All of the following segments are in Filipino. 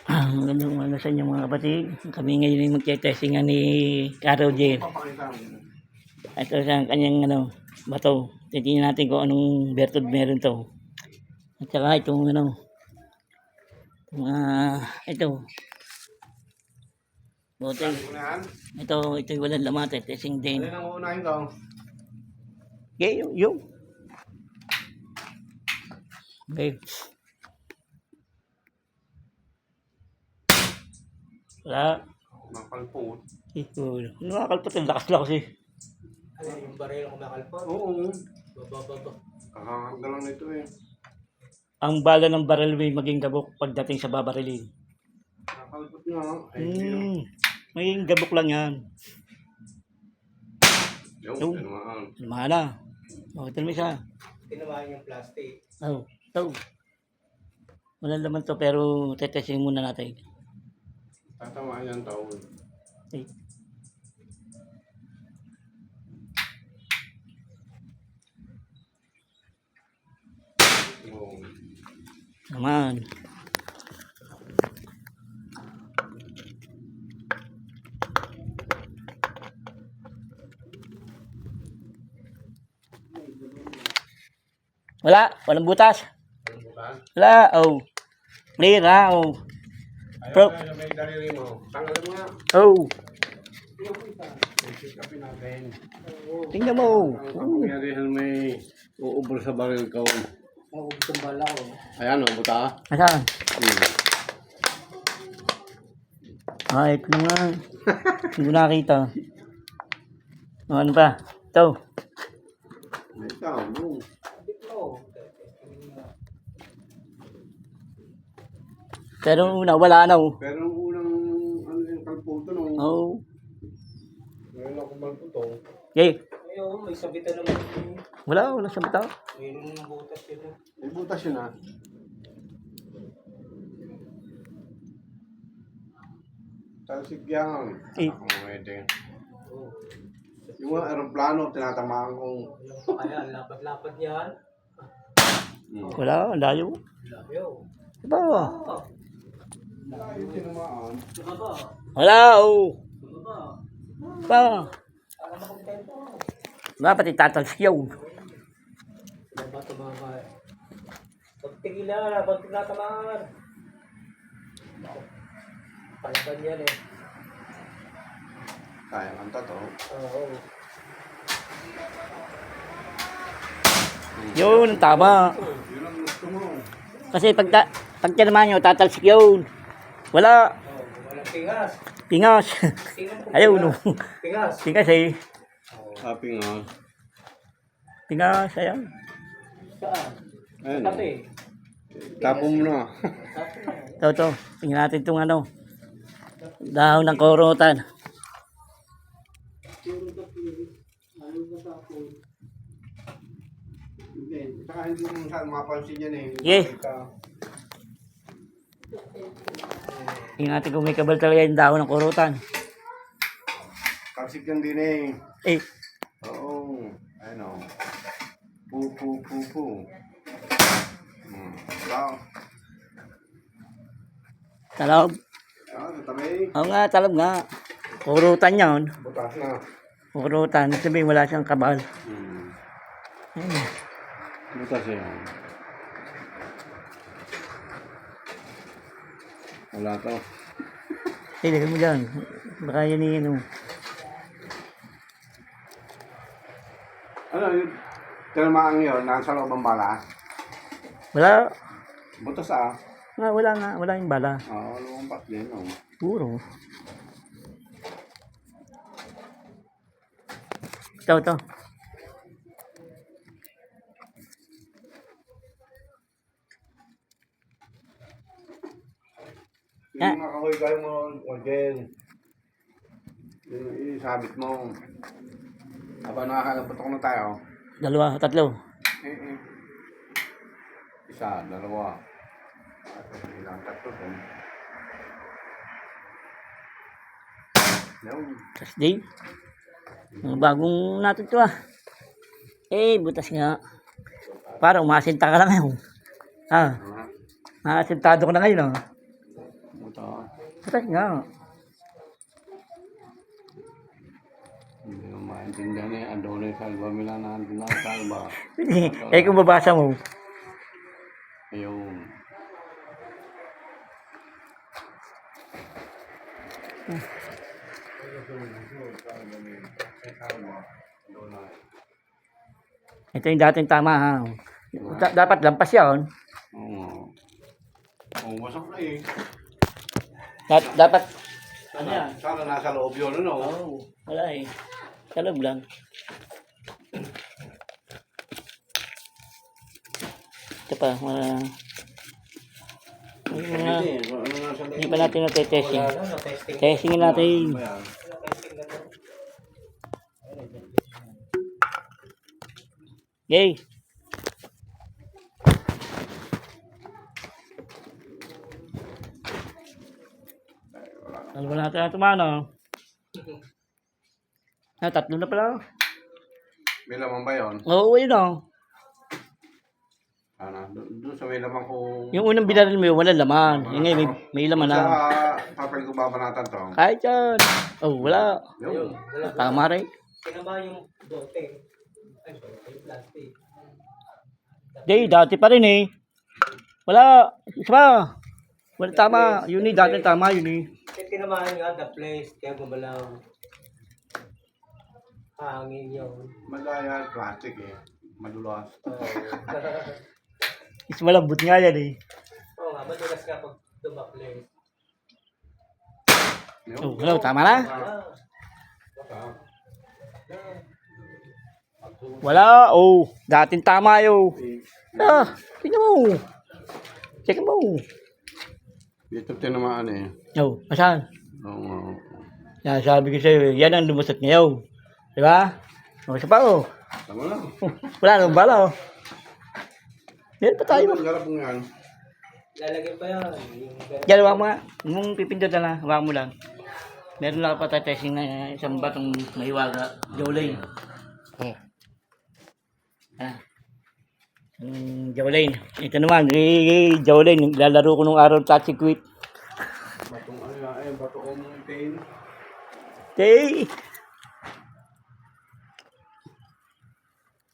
Magandang umaga sa inyo mga kapatid. Kami ngayon ay magte-testingan ni Carol J. Ito sa kanyang bato. Titingnan natin kung anong bertud meron to. At saka itong ito. Bote. Ito walang lamate. Testing din. Alin ang uunahin ko? Okay, yung. Okay. Wala. Makalpot. Nakakalpot ang lakas eh. Ano yung baril ang kumakalpot? Oo. Baba. Kakahangga lang ito eh. Ang bala ng baril may maging gabok pagdating sa babarilin. Nakalpot nga. Ay, Maging gabok lang yan. yung tinamaan. Lumana. Ito naman isa. Tinamaan yung plastic. Ito. Walang laman to pero tetesting muna natin. Tatamaan yan tao. Okay. Oo. Naman. Walang butas. Anong bukas? Wala, Clear ha, Pro. Ayaw na may daliri mo. Tanggalin mo nga. Check upin natin. Tingnan mo. Kapangyarihan may uubra sa baril ko. Itong bala ko. Ayan o, buta. Asan? Ito na nga. Hindi ko nakita. Ano pa? Ito. May tao. Pero una, wala na Pero ang unang ano yung kalputo no. Ngayon ako malputo. Okay. Ayun, may sabitan naman. Wala sa bitaw. Mayroon ng butas yun. May butas yun ah. Talsik yan. Ako pwede. Oo. Yung mga aeroplano, tinatamaan kong... Kaya, lapad-lapad yan. Wala, ang layo. Layo. Diba? Yung tinamaan. Baba. Wala, Baba. Pa. Para makontento. Dapat itatalsik yun. Baba tumama. Pagtigilan, pag tinatamaan. Palaban yan eh. Kaya kang tato. Oo. Yun, tama. Yun ang gusto mo. Kasi pag tinamaan nyo, tatalsik yun. Wala. Walang pingas. Pingas. Ayaw, Pingas. Pingas eh. Happy nga. Pingas, ayaw. Saan? Ayun. Tabi. Tapo mo na. Ito. Tingnan natin itong dahon ng korotan. Hindi. Saka hindi mo saan mapansin yan eh. Yeah. Tingnan natin kung may kabal talaga yung dahon ng korotan. Talsik yan din eh. Eh, Oo. Ayun o. Pu. Wow. talab. Tabi. Oo nga, talab nga. Korotan yun. Butas na. Korotan. Sabihin wala siyang kabal. Ayun. Butas yan. Wala to. Lagyan mo dyan. Baka yan yung Ano yung tinamaan yun? Nasa loob ang bala? Wala. Butas ah. Wala nga. Wala yung bala. Oo, lumampas din. Oh. Puro. Ito. Yung mga kahoy mo, Orgen. Yung isabit mo. Habang nakakalapatok na tayo. 2, 3. Isa, dalawa. At ilang tatlo doon. Yan. Thursday. Mga bagong natin ito butas nga. Para umasinta ka lang ngayon. Sentado ko na ngayon, oh. Ito. Patas nga. Hindi mo maintindihan eh. Adonai salva mila na salva. Eh, kung babasa mo. Ayun. Ito yung dating tama, ha. Dapat lampas yun. Oo. Oo, wasak na eh. Dapat, ano yan? Sana nasa loob yun, ano? Oo, wala eh. Sa loob lang. Ito pa, hindi pa natin na-testing. Wala na, testing. Testingin natin. Testing na to. Yay! Ano ba natin na tumano? Tatlo na pala. May laman ba yun? Oo, yun o. Ano? Doon sa may laman ko... Yung unang binaril mo yun, wala laman. Yung ngayon, may laman na. Sa papel ko babanatan to. Kahit yan. Oh, wala. Yun. Tama rin. Kinaba yung dote. Ay, yung plastic. Day, dati pa rin eh. Wala. Isa pa. Wala tama. Yun eh, dati tama yun eh. Kaya tinamaan nga the place, kaya gumalaw. Hangin yun. Madaya, plastic eh. Madulas. Is malambot nga yan eh. Oo nga, madulas nga pag dumakles. Oh, hello, tama na. Wala. Oh, dating tama yun. Tingnan mo. Check mo. Dito tinamaan eh. Oh, asan? Oo. Yan, sabi ko sa'yo, yan ang lumusot ngayon. Diba? O, isa pa oh. Tama lang. Wala nang bala oh. Meron pa tayo. Ang garap mo yan. Lalagyan pa yan. Yan, huwag mo nga. Nung pipindot na lang, huwag mo lang. Meron lang pa testing na isang batong mahiwaga. Jolene. Jolene. Ito naman, Jolene. Lalaro ko nung araw touch quit. Batong ano yan eh. Bato ko mong pain. Okay.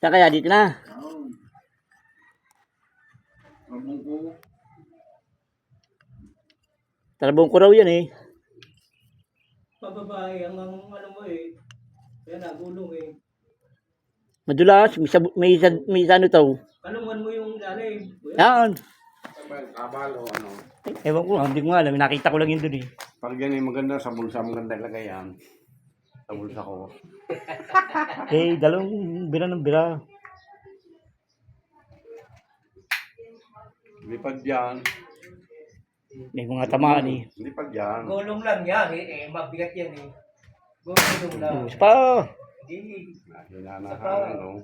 Saan kaya dito na? Abong ko. Talabong ko raw yan eh. Pababae, ang ano mo eh. Yan, nagulong eh. Madulas, may ano to. Kalungan mo yung lalim. Yan. Kabal o ano. Ewan ko, hindi ko nga alam. Nakita ko lang yun doon eh. Pag yan eh maganda sa bulsa. Maganda ilagay yan. Sa bulsa ko. Eh, dalawang bira ng bira. Lipad yan. May mga tamaan eh. Lipad yan. Gulong lang yan eh. Mabigat yan eh. Gulong lang. Isa pa. Hindi. Hinanahan ano.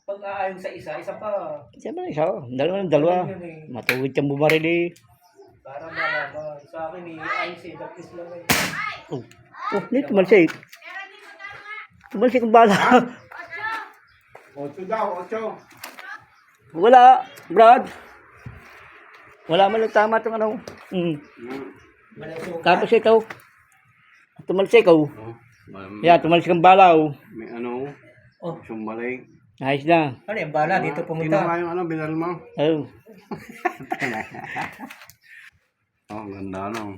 Pag aayon sa isa, isa pa. Isa ba isa? Dalawa. Yun eh. Matuwid kang bumaril eh. Para malaman. Sa akin eh, ayos eh. Baptis lang eh. Oh, hindi tumalsik. Tumalsik ang bala. 8 daw, 8. Wala, Brad. Wala man lang tama itong ano. Malasok. Tapos ito. Tumalsik oh. Yan, tumalsik ang bala oh. May ano. Oh. Sumbalik. Ayos na. Ano yung bala? Dito pumunta. Kinuha yung ano, binal mo. Oh. Oh, ganda no.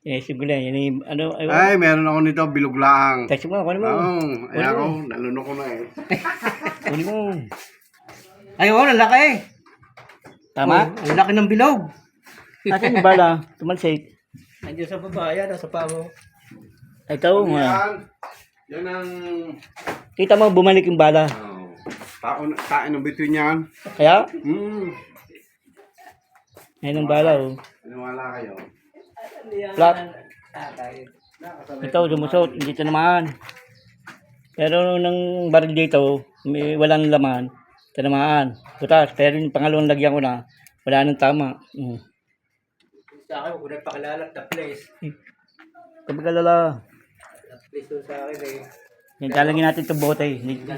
Eh, siguro na. Yan yung ano. Ay, meron ako nito, bilog lang. Text mo, kunin mo. Oo, ay ako, nalunok ko na eh. Kunin mo. Ay, oh, lalaki. Tama? Ang laki ng bilog. Asan yung bala? Tumalsik. Nandiyan sa baba, yan, nasa pamo. Ito, Yan, yan ang kita mo bumalik yung bala. tain ng bituin yan. Kaya, ayun ang bala oh. Paniwala kayo. Flat. Tatay. Ito, lumusot. Dito naman. Pero nung baril dito, may walang laman. Tinamaan. Putas. Pero yung pangalawang lagyan ko na, wala nang tama. Sa akin, kung nagpakilala, the place. Kapag alala. The place doon sa akin eh. Yan talagyan natin itong bote.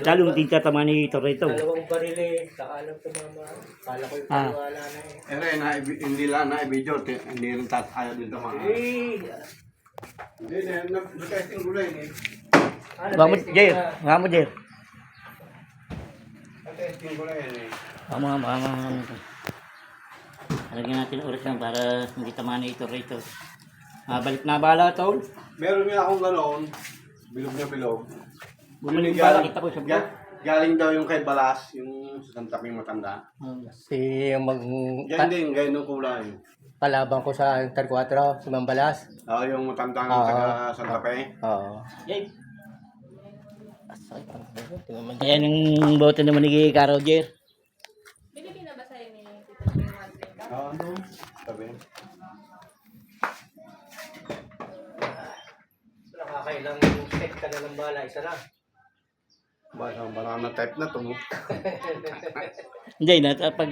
Lalo hindi tatama ni Torito. Dalawang barili, saka lang tumama. Kala ko yung Ah. paniwala na eh. Eh, Ren, hindi lang na i-video. Hindi rin ayaw din tama. Hindi, nag-testing ko lang eh. Huwag mo, Jer. Huwag mo, Jer. Nag-testing ko lang eh. Talagyan natin oras lang para hindi tama ni Torito. Balik na bala, Tol. Meron nga akong ganoon. Bilog na bilog. Bumalik yung bala, kita ko sa vlog. Galing daw yung kay Balas, yung sa Santa Ping matanda. Si mag Yan din, ganyan yung kulay. kalaban ko sa Inter 4, si Mambalas. Yung matanda ng Oo. taga Santa Fe. Oo. Jay. Sakit ang buho. Tingnan mo. Ayan yung bote naman ni Carol, Jer. Binili na ba sa'yo ni Tito Jim yung mantika? Ano? Sabi. So, nakakailang set ka na ng bala, isa lang. Banana type na to. Hindi, pag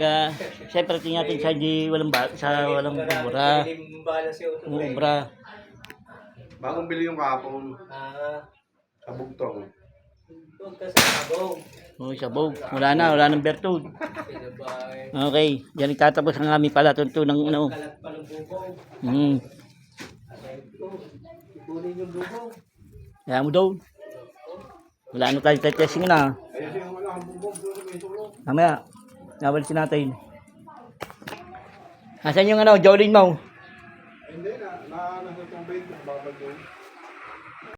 siyempre tingnan natin sa walang bura. Bilim bala si Otto. Ubra. Bagong bili yung kahapon. Sa bugtong. Huwag ka sa sabong. Oh, sabog. Wala nang bertud. Pinabay. Okay, diyan nagtatapos ang aming palatunto ng ano. Kalat pa ng bubong. Ipunin yung bubong. Kaya mo daw. Wala na tayo testing na. Ayun yung wala ang bubog doon sa may sulok. Mamaya, nabalisin natin. Asan yung ano, Jolene mo? Hindi na, nasa tubig, babag yun.